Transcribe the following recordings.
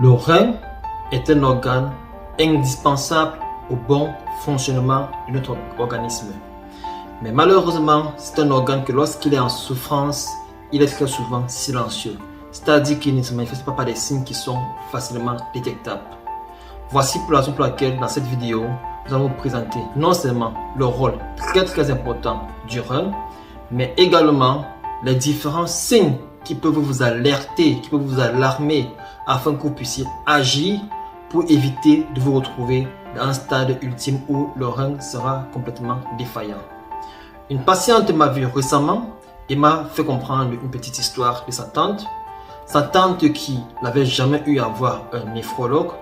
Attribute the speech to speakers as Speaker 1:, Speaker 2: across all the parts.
Speaker 1: Le rein est un organe indispensable au bon fonctionnement de notre organisme. Mais malheureusement, c'est un organe que lorsqu'il est en souffrance, il est très souvent silencieux. C'est-à-dire qu'il ne se manifeste pas par des signes qui sont facilement détectables. Voici pour la raison pour laquelle dans cette vidéo, nous allons vous présenter non seulement le rôle très important du rein, mais également les différents signes qui peuvent vous alerter, qui peuvent vous alarmer afin que vous puissiez agir pour éviter de vous retrouver dans un stade ultime où le rein sera complètement défaillant. Une patiente m'a vu récemment et m'a fait comprendre une petite histoire de sa tante. Sa tante qui n'avait jamais eu à voir un néphrologue.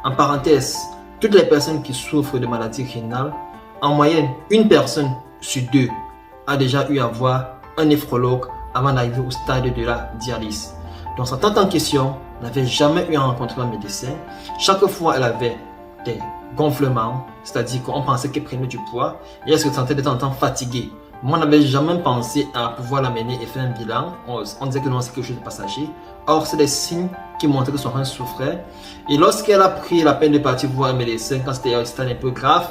Speaker 1: En parenthèse, toutes les personnes qui souffrent de maladies rénales, en moyenne, une personne sur deux a déjà eu à voir un néphrologue avant d'arriver au stade de la dialyse. Donc sa tante en question n'avait jamais eu à rencontrer un médecin. Chaque fois, elle avait des gonflements, c'est-à-dire qu'on pensait qu'elle prenait du poids et elle se sentait de temps en temps fatiguée. Moi, on n'avait jamais pensé à pouvoir l'amener et faire un bilan. On disait que non, c'est quelque chose de passager. Or, c'est des signes qui montraient que son rein souffrait. Et lorsqu'elle a pris la peine de partir voir un médecin, quand c'était un stade un peu grave,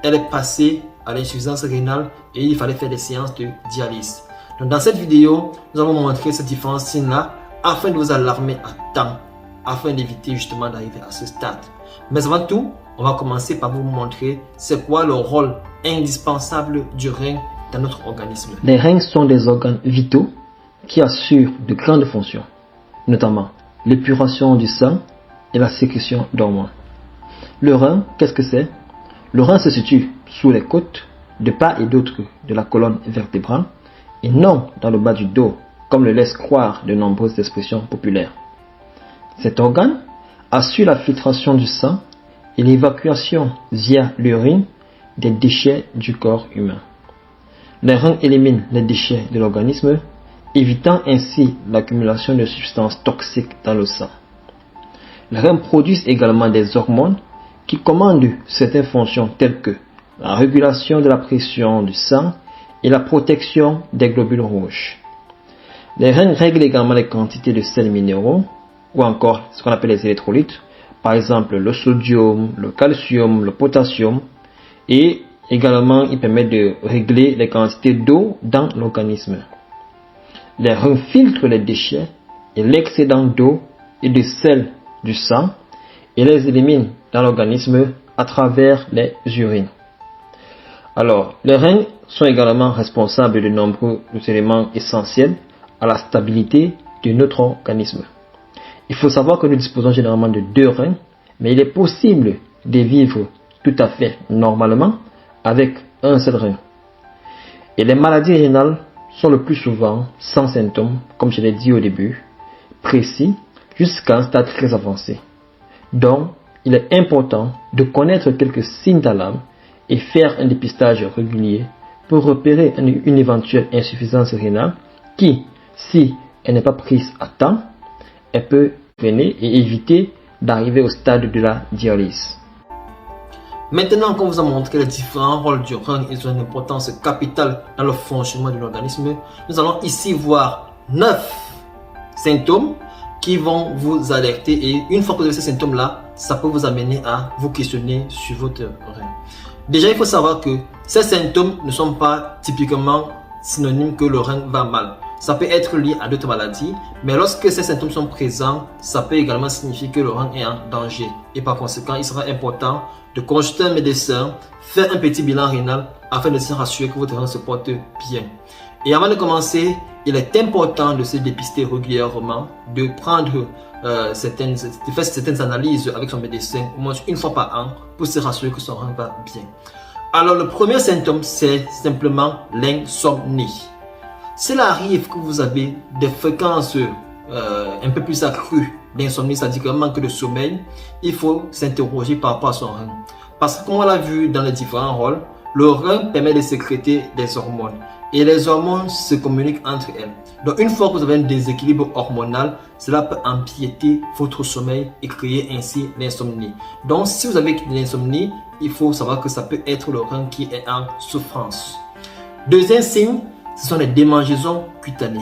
Speaker 1: elle est passée à l'insuffisance rénale et il fallait faire des séances de dialyse. Donc, dans cette vidéo, nous allons vous montrer ces différents signes-là afin de vous alarmer à temps, afin d'éviter justement d'arriver à ce stade. Mais avant tout, on va commencer par vous montrer c'est quoi le rôle indispensable du rein dans notre organisme.
Speaker 2: Les reins sont des organes vitaux qui assurent de grandes fonctions, notamment l'épuration du sang et la sécrétion d'hormones. Le rein, qu'est-ce que c'est? Le rein se situe sous les côtes, de part et d'autre de la colonne vertébrale, et non dans le bas du dos, comme le laissent croire de nombreuses expressions populaires. Cet organe assure la filtration du sang et l'évacuation via l'urine des déchets du corps humain. Les reins éliminent les déchets de l'organisme, évitant ainsi l'accumulation de substances toxiques dans le sang. Les reins produisent également des hormones qui commandent certaines fonctions telles que la régulation de la pression du sang et la protection des globules rouges. Les reins règlent également les quantités de sels minéraux ou encore ce qu'on appelle les électrolytes, par exemple le sodium, le calcium, le potassium, et également ils permettent de régler les quantités d'eau dans l'organisme. Les reins filtrent les déchets et l'excédent d'eau et de sel du sang et les éliminent dans l'organisme à travers les urines. Alors, les reins sont également responsables de nombreux éléments essentiels à la stabilité de notre organisme. Il faut savoir que nous disposons généralement de 2 reins, mais il est possible de vivre tout à fait normalement avec un seul rein. Et les maladies rénales sont le plus souvent sans symptômes, comme je l'ai dit au début, précis jusqu'à un stade très avancé. Donc, il est important de connaître quelques signes d'alarme et faire un dépistage régulier pour repérer une éventuelle insuffisance rénale qui, si elle n'est pas prise à temps, elle peut freiner et éviter d'arriver au stade de la dialyse.
Speaker 1: Maintenant qu'on vous a montré les différents rôles du rein et son importance capitale dans le fonctionnement de l'organisme, nous allons ici voir 9 symptômes qui vont vous alerter et une fois que vous avez ces symptômes-là, ça peut vous amener à vous questionner sur votre rein. Déjà, il faut savoir que ces symptômes ne sont pas typiquement synonymes que le rein va mal. Ça peut être lié à d'autres maladies, mais lorsque ces symptômes sont présents, ça peut également signifier que le rein est en danger. Et par conséquent, il sera important de consulter un médecin, faire un petit bilan rénal afin de se rassurer que votre rein se porte bien. Et avant de commencer, il est important de se dépister régulièrement, de prendre de faire certaines analyses avec son médecin au moins une fois par an pour se rassurer que son rein va bien. Alors le premier symptôme, c'est simplement l'insomnie. S'il arrive que vous avez des fréquences un peu plus accrues d'insomnie, c'est-à-dire un manque de sommeil, il faut s'interroger par rapport à son rein. Parce que comme on l'a vu dans les différents rôles, le rein permet de sécréter des hormones. Et les hormones se communiquent entre elles. Donc une fois que vous avez un déséquilibre hormonal, cela peut empiéter votre sommeil et créer ainsi l'insomnie. Donc si vous avez de l'insomnie, il faut savoir que ça peut être le rein qui est en souffrance. Deuxième signe, ce sont les démangeaisons cutanées.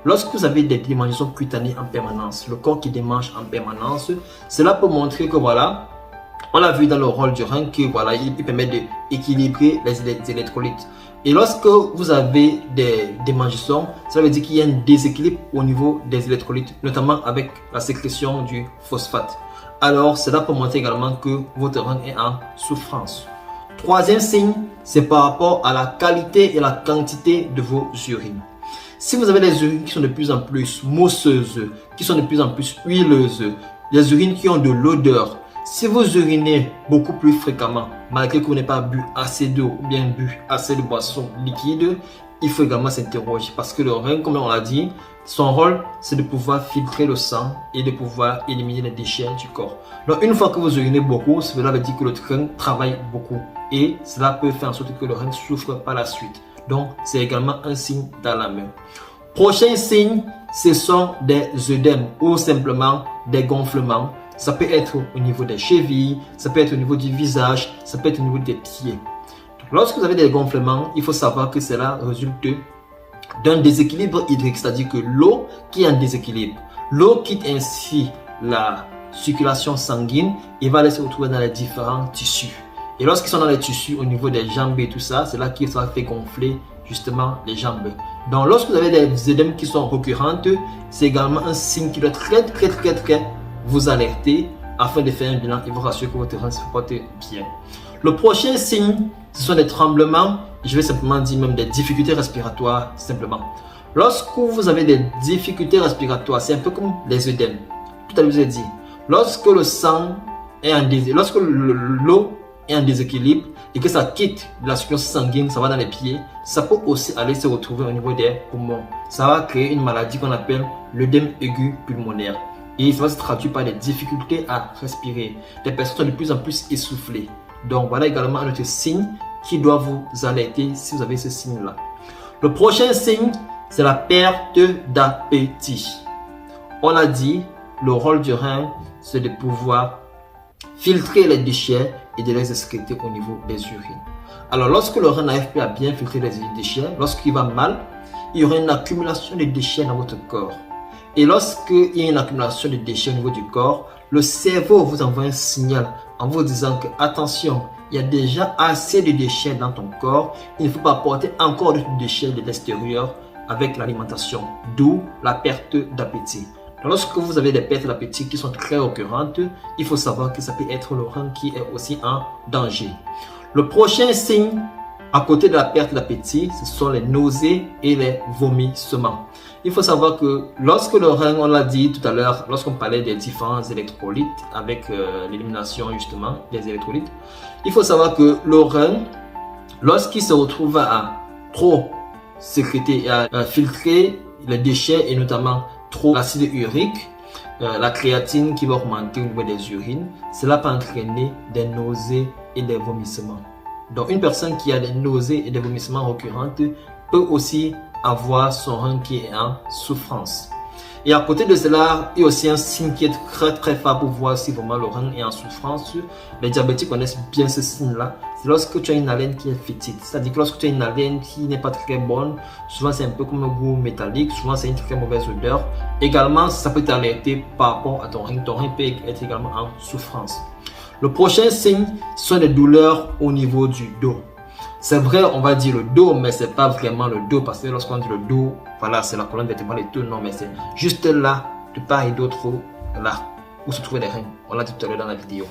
Speaker 1: Lorsque vous avez des démangeaisons cutanées en permanence, le corps qui démange en permanence, cela peut montrer que voilà, on l'a vu dans le rôle du rein que voilà, il permet d'équilibrer les électrolytes. Et lorsque vous avez des démangeaisons, ça veut dire qu'il y a un déséquilibre au niveau des électrolytes, notamment avec la sécrétion du phosphate. Alors, cela peut montrer également que votre rein est en souffrance. Troisième signe, c'est par rapport à la qualité et la quantité de vos urines. Si vous avez des urines qui sont de plus en plus mousseuses, qui sont de plus en plus huileuses, des urines qui ont de l'odeur, si vous urinez beaucoup plus fréquemment, malgré que vous n'ayez pas bu assez d'eau ou bien bu assez de boissons liquides, il faut également s'interroger parce que le rein, comme on l'a dit, son rôle, c'est de pouvoir filtrer le sang et de pouvoir éliminer les déchets du corps. Donc, une fois que vous urinez beaucoup, cela veut dire que le rein travaille beaucoup et cela peut faire en sorte que le rein souffre par la suite. Donc, c'est également un signe d'alarme. Prochain signe, ce sont des œdèmes ou simplement des gonflements. Ça peut être au niveau des chevilles, ça peut être au niveau du visage, ça peut être au niveau des pieds. Donc, lorsque vous avez des gonflements, il faut savoir que cela résulte d'un déséquilibre hydrique, c'est-à-dire que l'eau qui est en déséquilibre, l'eau quitte ainsi la circulation sanguine et va aller se retrouver dans les différents tissus. Et lorsqu'ils sont dans les tissus au niveau des jambes et tout ça, c'est là qu'il ça fait gonfler justement les jambes. Donc lorsque vous avez des œdèmes qui sont récurrentes, c'est également un signe qui doit très vous alerter afin de faire un bilan et vous rassurer que votre rein se porte bien. Le prochain signe, ce sont des tremblements, je vais simplement dire même des difficultés respiratoires simplement. Lorsque vous avez des difficultés respiratoires, c'est un peu comme les œdèmes. Tout à l'heure je vous ai dit, lorsque le sang est en déséquilibre, lorsque l'eau est en déséquilibre et que ça quitte la circulation sanguine, ça va dans les pieds, ça peut aussi aller se retrouver au niveau des poumons. Ça va créer une maladie qu'on appelle l'œdème aigu pulmonaire. Et ça va se traduire par des difficultés à respirer. Les personnes sont de plus en plus essoufflées. Donc voilà également un autre signe qui doit vous alerter si vous avez ce signe-là. Le prochain signe, c'est la perte d'appétit. On l'a dit, le rôle du rein, c'est de pouvoir filtrer les déchets et de les excréter au niveau des urines. Alors lorsque le rein n'arrive plus à bien filtrer les déchets, lorsqu'il va mal, il y aura une accumulation de déchets dans votre corps. Et lorsqu'il y a une accumulation de déchets au niveau du corps, le cerveau vous envoie un signal en vous disant que attention, il y a déjà assez de déchets dans ton corps, il ne faut pas apporter encore de déchets de l'extérieur avec l'alimentation, d'où la perte d'appétit. Lorsque vous avez des pertes d'appétit qui sont très récurrentes, il faut savoir que ça peut être le rein qui est aussi en danger. Le prochain signe, à côté de la perte d'appétit, ce sont les nausées et les vomissements. Il faut savoir que lorsque le rein, on l'a dit tout à l'heure, lorsqu'on parlait des différents électrolytes avec l'élimination justement des électrolytes, il faut savoir que le rein, lorsqu'il se retrouve à trop sécréter et à filtrer les déchets et notamment trop l'acide urique, la créatine qui va augmenter au niveau des urines, cela peut entraîner des nausées et des vomissements. Donc une personne qui a des nausées et des vomissements récurrentes peut aussi avoir son rein qui est en souffrance. Et à côté de cela, il y a aussi un signe qui est très fort pour voir si vraiment le rein est en souffrance. Les diabétiques connaissent bien ce signe-là. C'est lorsque tu as une haleine qui est fétide. C'est-à-dire que lorsque tu as une haleine qui n'est pas très bonne, souvent c'est un peu comme un goût métallique, souvent c'est une très mauvaise odeur. Également, ça peut t'alerter par rapport à ton rein. Ton rein peut être également en souffrance. Le prochain signe sont les douleurs au niveau du dos. C'est vrai, on va dire le dos, mais c'est pas vraiment le dos parce que lorsqu'on dit le dos, voilà, c'est la colonne vertébrale et tout. Non, mais c'est juste là, de part et d'autre, là, où se trouvent les reins. On l'a dit tout à l'heure dans la vidéo.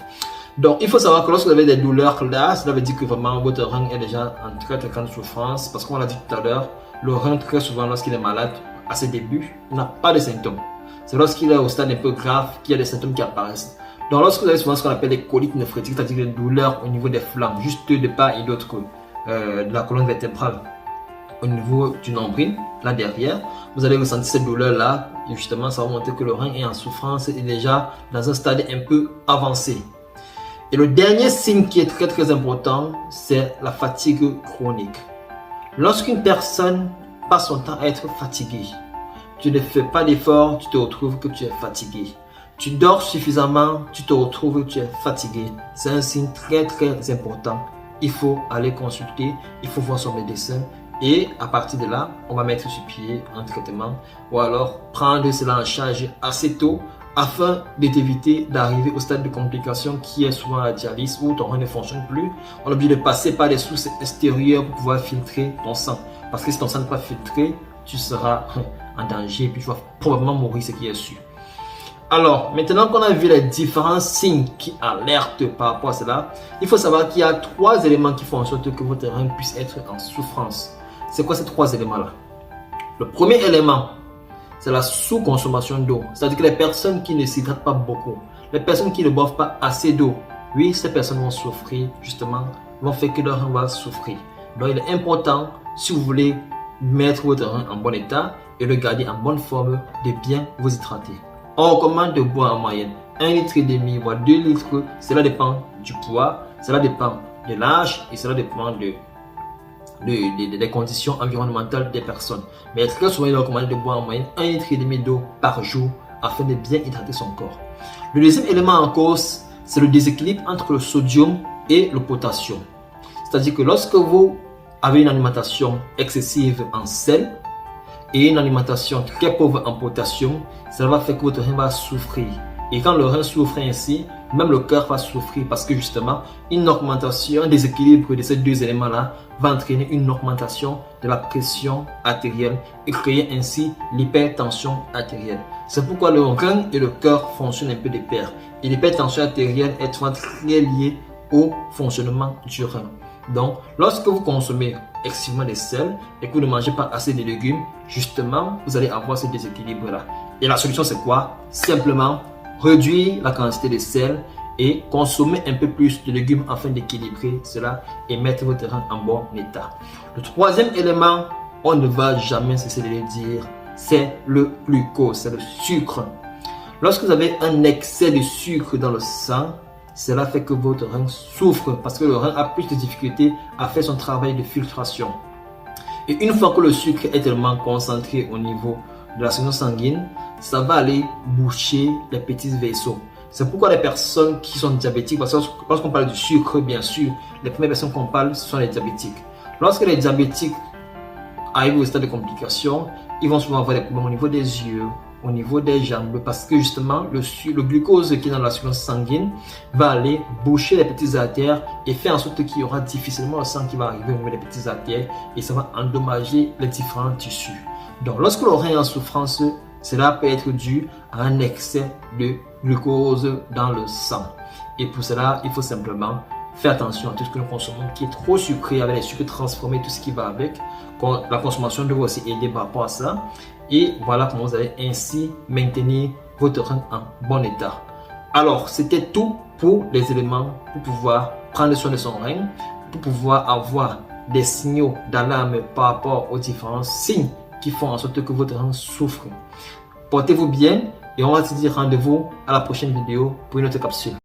Speaker 1: Donc, il faut savoir que lorsque vous avez des douleurs là, cela veut dire que vraiment votre rein est déjà en très grande souffrance parce qu'on l'a dit tout à l'heure, le rein très souvent lorsqu'il est malade, à ses débuts, n'a pas de symptômes. C'est lorsqu'il est au stade un peu grave qu'il y a des symptômes qui apparaissent. Donc, lorsque vous avez souvent ce qu'on appelle des coliques néphrétiques, c'est-à-dire des douleurs au niveau des flancs, juste de part et d'autre, de la colonne vertébrale au niveau du nombril, là derrière, vous allez ressentir cette douleur là et justement ça va montrer que le rein est en souffrance et déjà dans un stade un peu avancé. Et le dernier signe qui est très important, c'est la fatigue chronique. Lorsqu'une personne passe son temps à être fatiguée, tu ne fais pas d'effort, tu te retrouves que tu es fatigué. Tu dors suffisamment, tu te retrouves que tu es fatigué. C'est un signe très important. Il faut aller consulter, il faut voir son médecin Et à partir de là, on va mettre sur pied un traitement ou alors prendre cela en charge assez tôt afin de t'éviter d'arriver au stade de complication qui est souvent la dialyse où ton rein ne fonctionne plus. On est obligé de passer par des sources extérieures pour pouvoir filtrer ton sang. Parce que si ton sang n'est pas filtré, tu seras en danger et puis tu vas probablement mourir, ce qui est sûr. Alors, maintenant qu'on a vu les différents signes qui alertent par rapport à cela, il faut savoir qu'il y a 3 éléments qui font en sorte que votre rein puisse être en souffrance. C'est quoi ces 3 éléments-là? Le premier élément, c'est la sous-consommation d'eau. C'est-à-dire que les personnes qui ne s'hydratent pas beaucoup, les personnes qui ne boivent pas assez d'eau, oui, ces personnes vont souffrir, justement, vont faire que leur rein va souffrir. Donc, il est important, si vous voulez mettre votre rein en bon état et le garder en bonne forme, de bien vous hydrater. On recommande de boire en moyenne 1,5 litre, voire 2 litres. Cela dépend du poids, cela dépend de l'âge et cela dépend des conditions environnementales des personnes. Mais très souvent, il est recommandé de boire en moyenne 1,5 litre d'eau par jour afin de bien hydrater son corps. Le deuxième élément en cause, c'est le déséquilibre entre le sodium et le potassium. C'est-à-dire que lorsque vous avez une alimentation excessive en sel et une alimentation très pauvre en potassium, ça va faire que votre rein va souffrir. Et quand le rein souffre ainsi, même le cœur va souffrir parce que justement, une augmentation, un déséquilibre de ces 2 éléments-là va entraîner une augmentation de la pression artérielle et créer ainsi l'hypertension artérielle. C'est pourquoi le rein et le cœur fonctionnent un peu de pair. Et l'hypertension artérielle est souvent très liée au fonctionnement du rein. Donc, lorsque vous consommez excessivement de sel et que vous ne mangez pas assez de légumes, justement, vous allez avoir ce déséquilibre-là. Et la solution, c'est quoi? Simplement, réduire la quantité de sel et consommer un peu plus de légumes afin d'équilibrer cela et mettre votre rein en bon état. Le troisième élément, on ne va jamais cesser de le dire, c'est le glucose, c'est le sucre. Lorsque vous avez un excès de sucre dans le sang, cela fait que votre rein souffre parce que le rein a plus de difficultés à faire son travail de filtration. Et une fois que le sucre est tellement concentré au niveau de la solution sanguine, ça va aller boucher les petits vaisseaux. C'est pourquoi les personnes qui sont diabétiques, parce que lorsqu'on parle du sucre, bien sûr, les premières personnes qu'on parle, ce sont les diabétiques. Lorsque les diabétiques arrivent au stade de complication, ils vont souvent avoir des problèmes au niveau des yeux, au niveau des jambes, parce que justement le glucose qui est dans la solution sanguine va aller boucher les petites artères et faire en sorte qu'il y aura difficilement le sang qui va arriver au niveau des petites artères et ça va endommager les différents tissus. Donc lorsque le rein est en souffrance, cela peut être dû à un excès de glucose dans le sang. Et pour cela, il faut simplement faire attention à tout ce que nous consommons qui est trop sucré avec les sucres transformés, tout ce qui va avec. La consommation doit aussi aider par rapport à ça. Et voilà comment vous allez ainsi maintenir votre rein en bon état. Alors, c'était tout pour les éléments pour pouvoir prendre soin de son rein, pour pouvoir avoir des signaux d'alarme par rapport aux différents signes qui font en sorte que votre rein souffre. Portez-vous bien et on va se dire rendez-vous à la prochaine vidéo pour une autre capsule.